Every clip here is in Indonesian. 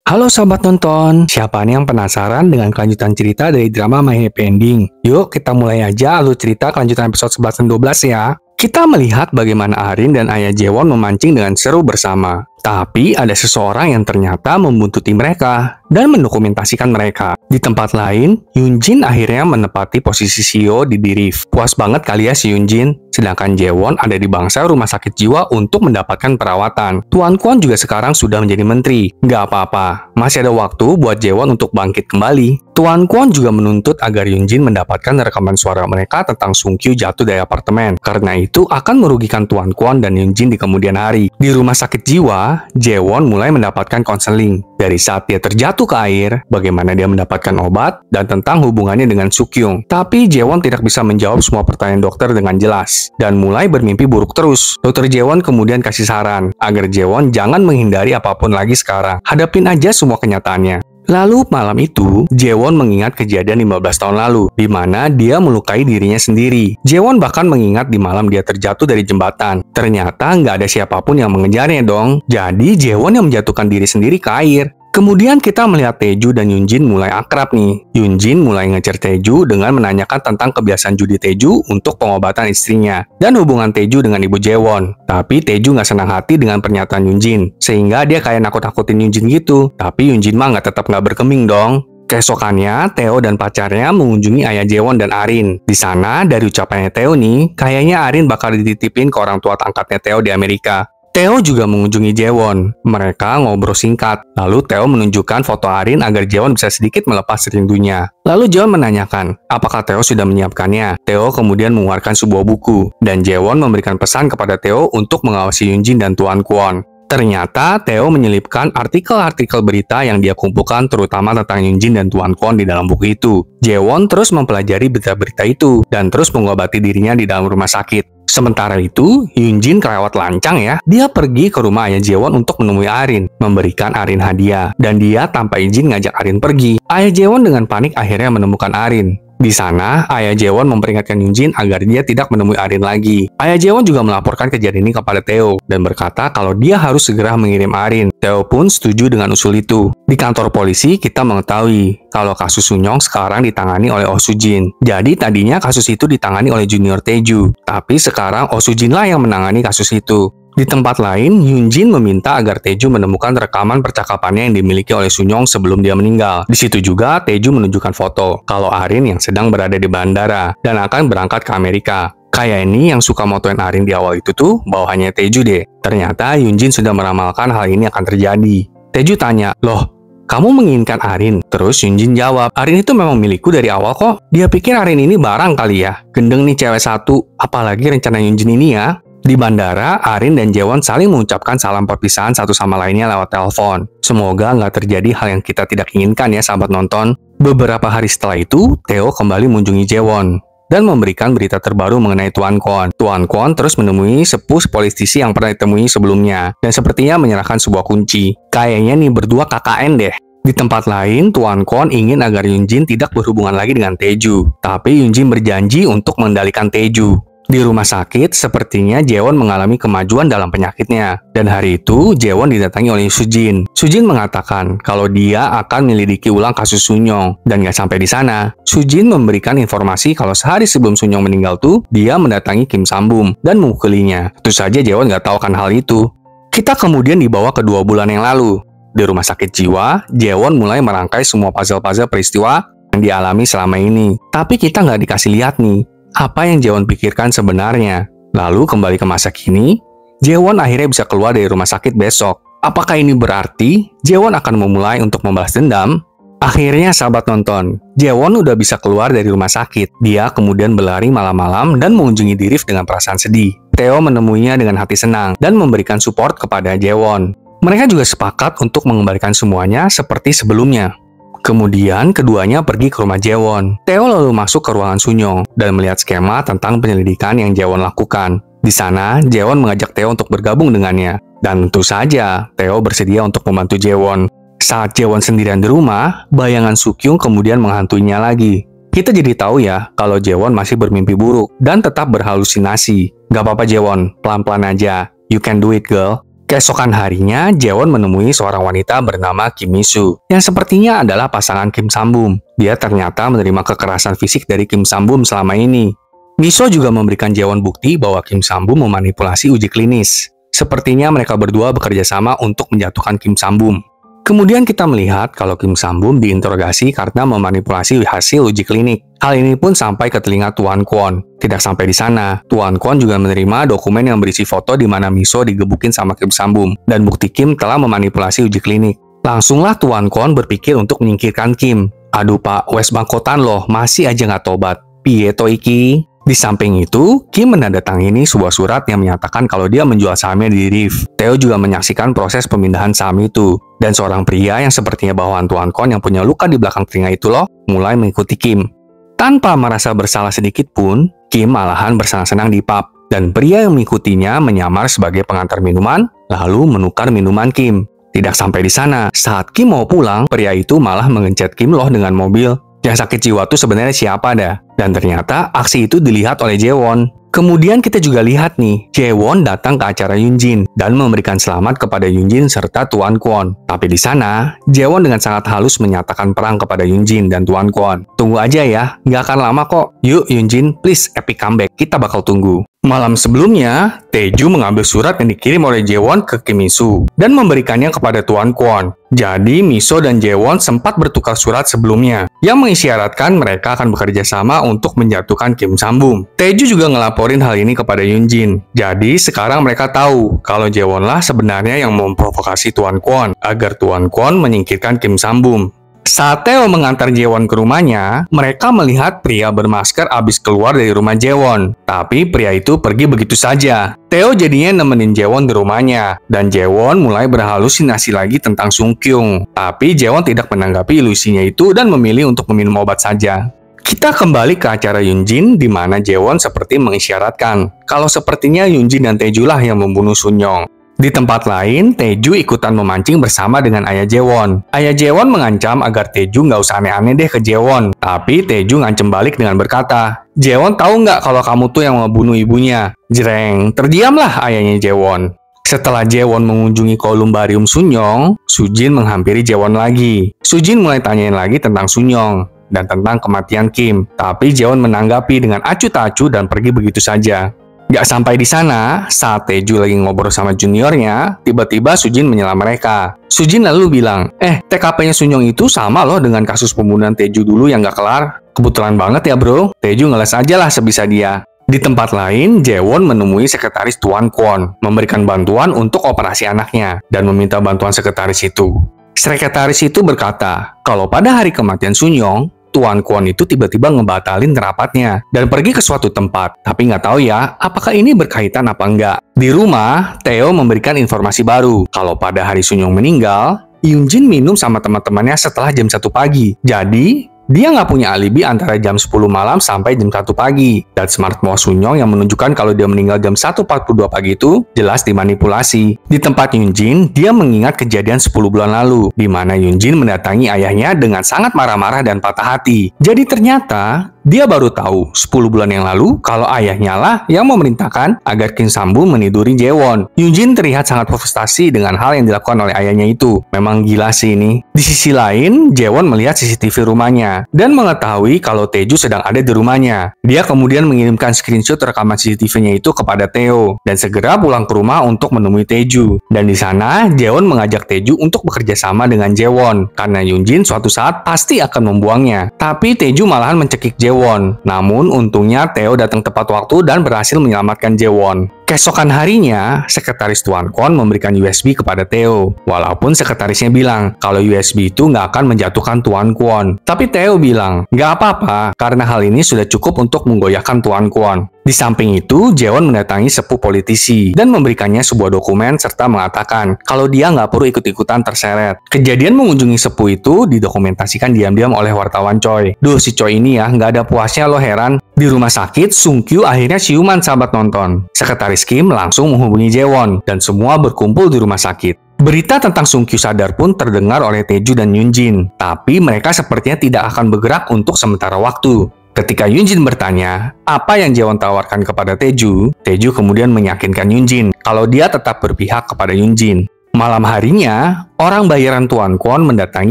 Halo sahabat nonton, siapa nih yang penasaran dengan kelanjutan cerita dari drama My Happy Ending? Yuk kita mulai aja alur cerita kelanjutan episode 11 dan 12 ya. Kita melihat bagaimana Arin dan Ayah Jaewon memancing dengan seru bersama. Tapi ada seseorang yang ternyata membuntuti mereka dan mendokumentasikan mereka. Di tempat lain, Yoonjin akhirnya menepati posisi CEO di Dirif. Puas banget kali ya si Yoonjin. Sedangkan Jaewon ada di bangsa rumah sakit jiwa untuk mendapatkan perawatan. Tuan Kwon juga sekarang sudah menjadi menteri. Nggak apa-apa, masih ada waktu buat Jaewon untuk bangkit kembali. Tuan Kwon juga menuntut agar Yoonjin mendapatkan rekaman suara mereka tentang Sungkyu jatuh dari apartemen. Karena itu akan merugikan Tuan Kwon dan Yoonjin di kemudian hari. Di rumah sakit jiwa, Jaewon mulai mendapatkan konseling. Dari saat dia terjatuh ke air, bagaimana dia mendapatkan obat, dan tentang hubungannya dengan Sukyung. Tapi Jaewon tidak bisa menjawab semua pertanyaan dokter dengan jelas, dan mulai bermimpi buruk terus. Dokter Jaewon kemudian kasih saran, agar Jaewon jangan menghindari apapun lagi sekarang. Hadapin aja semua kenyataannya. Lalu malam itu, Jaewon mengingat kejadian 15 tahun lalu, di mana dia melukai dirinya sendiri. Jaewon bahkan mengingat di malam dia terjatuh dari jembatan. Ternyata nggak ada siapapun yang mengejarnya dong. Jadi Jaewon yang menjatuhkan diri sendiri ke air. Kemudian kita melihat Taeju dan Yoonjin mulai akrab nih. Yoonjin mulai ngejar Taeju dengan menanyakan tentang kebiasaan judi Taeju untuk pengobatan istrinya dan hubungan Taeju dengan ibu Jaewon. Tapi Taeju nggak senang hati dengan pernyataan Yoonjin, sehingga dia kayak nakut-nakutin Yoonjin gitu. Tapi Yoonjin mah tetap nggak berkeming dong. Keesokannya, Theo dan pacarnya mengunjungi ayah Jaewon dan Arin. Di sana, dari ucapannya Theo nih, kayaknya Arin bakal dititipin ke orang tua angkatnya Theo di Amerika. Theo juga mengunjungi Jaewon. Mereka ngobrol singkat. Lalu Theo menunjukkan foto Arin agar Jaewon bisa sedikit melepas rindunya. Lalu Jaewon menanyakan, apakah Theo sudah menyiapkannya? Theo kemudian mengeluarkan sebuah buku. Dan Jaewon memberikan pesan kepada Theo untuk mengawasi Yoonjin dan Tuan Kwon. Ternyata Theo menyelipkan artikel-artikel berita yang dia kumpulkan terutama tentang Yoonjin dan Tuan Kwon di dalam buku itu. Jaewon terus mempelajari berita-berita itu dan terus mengobati dirinya di dalam rumah sakit. Sementara itu, Yoonjin kelewat lancang ya. Dia pergi ke rumah ayah Jaewon untuk menemui Arin, memberikan Arin hadiah. Dan dia tanpa izin ngajak Arin pergi. Ayah Jaewon dengan panik akhirnya menemukan Arin. Di sana, ayah Jaewon memperingatkan Yoonjin agar dia tidak menemui Arin lagi. Ayah Jaewon juga melaporkan kejadian ini kepada Theo dan berkata kalau dia harus segera mengirim Arin. Theo pun setuju dengan usul itu. Di kantor polisi, kita mengetahui kalau kasus Sunyong sekarang ditangani oleh Oh Soo-jin. Jadi tadinya kasus itu ditangani oleh Junior Taeju, tapi sekarang Oh Soo-jin lah yang menangani kasus itu. Di tempat lain, Yoonjin meminta agar Taeju menemukan rekaman percakapannya yang dimiliki oleh Sunyong sebelum dia meninggal. Di situ juga, Taeju menunjukkan foto kalau Arin yang sedang berada di bandara dan akan berangkat ke Amerika. Kayak ini yang suka motoin Arin di awal itu tuh bawahannya Taeju deh. Ternyata Yoonjin sudah meramalkan hal ini akan terjadi. Taeju tanya, loh, kamu menginginkan Arin? Terus Yoonjin jawab, Arin itu memang milikku dari awal kok. Dia pikir Arin ini barang kali ya. Gendeng nih cewek satu, apalagi rencana Yoonjin ini ya. Di bandara, Arin dan Jaewon saling mengucapkan salam perpisahan satu sama lainnya lewat telepon. Semoga nggak terjadi hal yang kita tidak inginkan ya sahabat nonton. Beberapa hari setelah itu, Theo kembali mengunjungi Jaewon dan memberikan berita terbaru mengenai Tuan Kwon. Tuan Kwon terus menemui sepuh politisi yang pernah ditemui sebelumnya dan sepertinya menyerahkan sebuah kunci. Kayaknya nih berdua KKN deh. Di tempat lain, Tuan Kwon ingin agar Yoonjin tidak berhubungan lagi dengan Taeju. Tapi Yoonjin berjanji untuk mengendalikan Taeju. Di rumah sakit, sepertinya Jaewon mengalami kemajuan dalam penyakitnya. Dan hari itu, Jaewon didatangi oleh Soo-jin. Soo-jin mengatakan kalau dia akan menyelidiki ulang kasus Sunyong. Dan gak sampai di sana, Soo-jin memberikan informasi kalau sehari sebelum Sunyong meninggal tuh, dia mendatangi Kim Sambum dan memukulinya. Tentu saja Jaewon gak tahu kan hal itu. Kita kemudian dibawa ke 2 bulan yang lalu. Di rumah sakit jiwa, Jaewon mulai merangkai semua puzzle-puzzle peristiwa yang dialami selama ini. Tapi kita nggak dikasih lihat nih, apa yang Jaewon pikirkan sebenarnya. Lalu kembali ke masa kini, Jaewon akhirnya bisa keluar dari rumah sakit besok. Apakah ini berarti Jaewon akan memulai untuk membalas dendam? Akhirnya sahabat nonton, Jaewon udah bisa keluar dari rumah sakit. Dia kemudian berlari malam-malam dan mengunjungi Dirif dengan perasaan sedih. Theo menemuinya dengan hati senang dan memberikan support kepada Jaewon. Mereka juga sepakat untuk mengembalikan semuanya seperti sebelumnya. Kemudian, keduanya pergi ke rumah Jaewon. Theo lalu masuk ke ruangan Sunyong dan melihat skema tentang penyelidikan yang Jaewon lakukan. Di sana, Jaewon mengajak Theo untuk bergabung dengannya. Dan tentu saja, Theo bersedia untuk membantu Jaewon. Saat Jaewon sendirian di rumah, bayangan Sukyung kemudian menghantuinya lagi. Kita jadi tahu ya, kalau Jaewon masih bermimpi buruk dan tetap berhalusinasi. Gak apa-apa Jaewon, pelan-pelan aja. You can do it, girl. Keesokan harinya, Jaewon menemui seorang wanita bernama Kim Mi-soo, yang sepertinya adalah pasangan Kim Sam-bum. Dia ternyata menerima kekerasan fisik dari Kim Sam-bum selama ini. Mi-soo juga memberikan Jaewon bukti bahwa Kim Sam-bum memanipulasi uji klinis. Sepertinya mereka berdua bekerja sama untuk menjatuhkan Kim Sam-bum. Kemudian kita melihat kalau Kim Sam-bum diinterogasi karena memanipulasi hasil uji klinik. Hal ini pun sampai ke telinga Tuan Kwon. Tidak sampai di sana, Tuan Kwon juga menerima dokumen yang berisi foto di mana Mi-soo digebukin sama Kim Sam-bum dan bukti Kim telah memanipulasi uji klinik. Langsunglah Tuan Kwon berpikir untuk menyingkirkan Kim. Aduh pak, wes bangkotan loh, masih aja nggak tobat. Piye to iki? Di samping itu, Kim menandatangani sebuah surat yang menyatakan kalau dia menjual sahamnya di RIF. Theo juga menyaksikan proses pemindahan saham itu. Dan seorang pria yang sepertinya bawahan Tuan Kwon yang punya luka di belakang telinga itu loh, mulai mengikuti Kim. Tanpa merasa bersalah sedikit pun, Kim malahan bersenang-senang di pub. Dan pria yang mengikutinya menyamar sebagai pengantar minuman, lalu menukar minuman Kim. Tidak sampai di sana, saat Kim mau pulang, pria itu malah mengencet Kim loh dengan mobil. Yang sakit jiwa tuh sebenarnya siapa dah? Dan ternyata aksi itu dilihat oleh Jaewon. Kemudian kita juga lihat nih, Jaewon datang ke acara Yoonjin dan memberikan selamat kepada Yoonjin serta Tuan Kwon. Tapi di sana, Jaewon dengan sangat halus menyatakan perang kepada Yoonjin dan Tuan Kwon. Tunggu aja ya, nggak akan lama kok. Yuk Yoonjin, please epic comeback, kita bakal tunggu. Malam sebelumnya, Taeju mengambil surat yang dikirim oleh Jaewon ke Kim Mi-soo dan memberikannya kepada Tuan Kwon. Jadi, Mi-soo dan Jaewon sempat bertukar surat sebelumnya yang mengisyaratkan mereka akan bekerja sama untuk menjatuhkan Kim Sam-bum. Taeju juga ngelaporin hal ini kepada Yoonjin. Jadi, sekarang mereka tahu kalau Jaewon lah sebenarnya yang memprovokasi Tuan Kwon agar Tuan Kwon menyingkirkan Kim Sam-bum. Saat Theo mengantar Jaewon ke rumahnya, mereka melihat pria bermasker habis keluar dari rumah Jaewon. Tapi pria itu pergi begitu saja. Theo jadinya nemenin Jaewon di rumahnya, dan Jaewon mulai berhalusinasi lagi tentang Sung Kyung. Tapi Jaewon tidak menanggapi ilusinya itu dan memilih untuk meminum obat saja. Kita kembali ke acara Yoonjin di mana Jaewon seperti mengisyaratkan kalau sepertinya Yoonjin dan Taeju lah yang membunuh Sunyoung. Di tempat lain, Taeju ikutan memancing bersama dengan ayah Jaewon. Ayah Jaewon mengancam agar Taeju nggak usah aneh-aneh deh ke Jaewon. Tapi Taeju ngancem balik dengan berkata, Jaewon tahu nggak kalau kamu tuh yang membunuh ibunya? Jreng, terdiamlah ayahnya Jaewon. Setelah Jaewon mengunjungi kolumbarium Sunyoung, Sujin menghampiri Jaewon lagi. Sujin mulai tanyain lagi tentang Sunyoung dan tentang kematian Kim. Tapi Jaewon menanggapi dengan acuh tak acuh dan pergi begitu saja. Gak sampai di sana, saat Taeju lagi ngobrol sama juniornya, tiba-tiba Sujin menyela mereka. Sujin lalu bilang, TKP-nya Sunyoung itu sama loh dengan kasus pembunuhan Taeju dulu yang gak kelar. Kebetulan banget ya bro, Taeju ngeles aja lah sebisa dia. Di tempat lain, Jaewon menemui sekretaris Tuan Kwon, memberikan bantuan untuk operasi anaknya, dan meminta bantuan sekretaris itu. Sekretaris itu berkata, kalau pada hari kematian Sunyoung, Tuan Kwon itu tiba-tiba ngebatalin rapatnya dan pergi ke suatu tempat. Tapi nggak tahu ya, apakah ini berkaitan apa enggak. Di rumah, Theo memberikan informasi baru. Kalau pada hari Sunyoung meninggal, Yoonjin minum sama teman-temannya setelah jam 1 pagi. Jadi, dia nggak punya alibi antara jam 10 malam sampai jam 1 pagi. Dan smartwatch Sunyoung yang menunjukkan kalau dia meninggal jam 1.42 pagi itu jelas dimanipulasi. Di tempat Yoonjin, dia mengingat kejadian 10 bulan lalu, di mana Yoonjin mendatangi ayahnya dengan sangat marah-marah dan patah hati. Jadi ternyata, dia baru tahu 10 bulan yang lalu kalau ayahnya lah yang memerintahkan agar Kim Sam-bum meniduri Jaewon. Yoonjin terlihat sangat frustasi dengan hal yang dilakukan oleh ayahnya itu. Memang gila sih ini. Di sisi lain, Jaewon melihat CCTV rumahnya dan mengetahui kalau Taeju sedang ada di rumahnya. Dia kemudian mengirimkan screenshot rekaman CCTV-nya itu kepada Theo dan segera pulang ke rumah untuk menemui Taeju. Dan di sana, Jaewon mengajak Taeju untuk bekerja sama dengan Jaewon karena Yoonjin suatu saat pasti akan membuangnya. Tapi Taeju malahan mencekik Jaewon. Namun untungnya Theo datang tepat waktu dan berhasil menyelamatkan Jaewon. Keesokan harinya, sekretaris Tuan Kwon memberikan USB kepada Theo. Walaupun sekretarisnya bilang kalau USB itu nggak akan menjatuhkan Tuan Kwon. Tapi Theo bilang, nggak apa-apa karena hal ini sudah cukup untuk menggoyahkan Tuan Kwon. Di samping itu, Jaewon mendatangi sepuh politisi dan memberikannya sebuah dokumen serta mengatakan kalau dia nggak perlu ikut-ikutan terseret. Kejadian mengunjungi sepuh itu didokumentasikan diam-diam oleh wartawan Choi. Duh, si Choi ini ya nggak ada puasnya loh, heran. Di rumah sakit, Sung Kyu akhirnya siuman sahabat nonton. Sekretaris Kim langsung menghubungi Jaewon dan semua berkumpul di rumah sakit. Berita tentang Sung Kyu sadar pun terdengar oleh Taeju dan Yoonjin, tapi mereka sepertinya tidak akan bergerak untuk sementara waktu. Ketika Yunjin bertanya, apa yang Jaewon tawarkan kepada Taeju, Taeju kemudian meyakinkan Yunjin kalau dia tetap berpihak kepada Yunjin. Malam harinya, orang bayaran Tuan Kwon mendatangi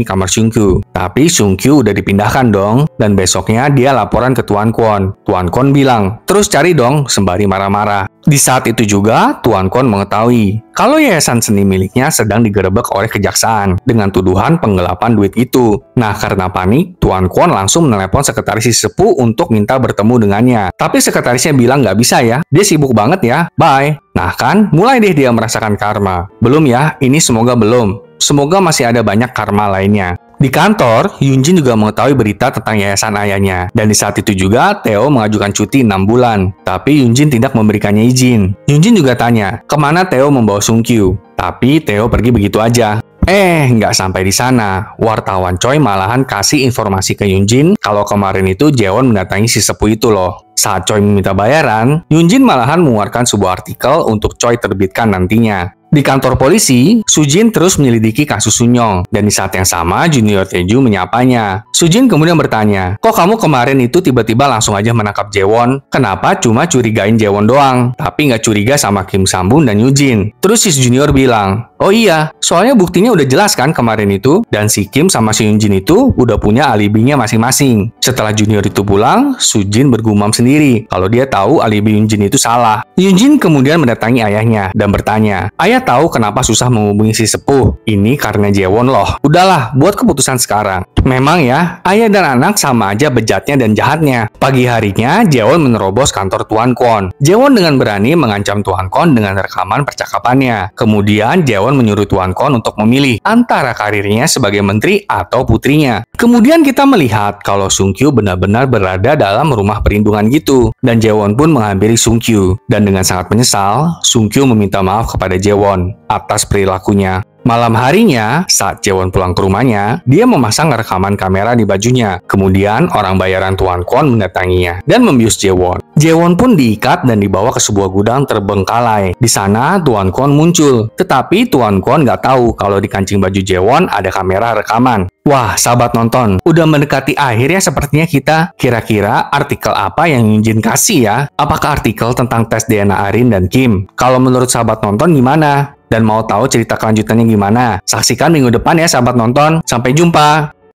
kamar Sungkyu. Tapi Sungkyu udah dipindahkan dong, dan besoknya dia laporan ke Tuan Kwon. Tuan Kwon bilang, terus cari dong, sembari marah-marah. Di saat itu juga, Tuan Kwon mengetahui kalau yayasan seni miliknya sedang digerebek oleh kejaksaan dengan tuduhan penggelapan duit itu. Nah, karena panik, Tuan Kwon langsung menelepon sekretaris si sepuh untuk minta bertemu dengannya. Tapi sekretarisnya bilang nggak bisa ya, dia sibuk banget ya, bye. Nah kan, mulai deh dia merasakan karma. Belum ya, ini semoga belum. Semoga masih ada banyak karma lainnya. Di kantor, Yunjin juga mengetahui berita tentang yayasan ayahnya. Dan di saat itu juga, Theo mengajukan cuti 6 bulan. Tapi Yunjin tidak memberikannya izin. Yunjin juga tanya, kemana Theo membawa Sungkyu? Tapi Theo pergi begitu aja. Nggak sampai di sana. Wartawan Choi malahan kasih informasi ke Yunjin kalau kemarin itu Jaewon mendatangi si sepuh itu loh. Saat Choi meminta bayaran, Yunjin malahan mengeluarkan sebuah artikel untuk Choi terbitkan nantinya. Di kantor polisi, Sujin terus menyelidiki kasus Sunyong, dan di saat yang sama Junior Taeju menyapanya. Sujin kemudian bertanya, kok kamu kemarin itu tiba-tiba langsung aja menangkap Jaewon? Kenapa cuma curigain Jaewon doang, tapi nggak curiga sama Kim Sambun dan Yujin? Terus si Junior bilang, oh iya, soalnya buktinya udah jelas kan kemarin itu, dan si Kim sama si Yunjin itu udah punya alibinya masing-masing. Setelah Junior itu pulang, Sujin bergumam sendiri kalau dia tahu alibi Yunjin itu salah. Yunjin kemudian mendatangi ayahnya dan bertanya, ayah tahu kenapa susah menghubungi si sepuh? Ini karena Jaewon loh. Udahlah, buat keputusan sekarang. Memang ya, ayah dan anak sama aja bejatnya dan jahatnya. Pagi harinya, Jaewon menerobos kantor Tuan Kwon. Jaewon dengan berani mengancam Tuan Kwon dengan rekaman percakapannya. Kemudian, Jaewon menyuruh Tuan Kwon untuk memilih antara karirnya sebagai menteri atau putrinya. Kemudian kita melihat kalau Sungkyu benar-benar berada dalam rumah perlindungan gitu. Dan Jaewon pun menghampiri Sungkyu. Dan dengan sangat menyesal, Sungkyu meminta maaf kepada Jaewon atas perilakunya. Malam harinya, saat Jaewon pulang ke rumahnya, dia memasang rekaman kamera di bajunya. Kemudian, orang bayaran Tuan Kwon mendatanginya dan membius Jaewon. Jaewon pun diikat dan dibawa ke sebuah gudang terbengkalai. Di sana, Tuan Kwon muncul. Tetapi Tuan Kwon nggak tahu kalau di kancing baju Jaewon ada kamera rekaman. Wah, sahabat nonton, udah mendekati akhir ya sepertinya kita. Kira-kira artikel apa yang Yunjin kasih ya? Apakah artikel tentang tes DNA Arin dan Kim? Kalau menurut sahabat nonton gimana? Dan mau tahu cerita kelanjutannya gimana? Saksikan minggu depan ya sahabat nonton. Sampai jumpa!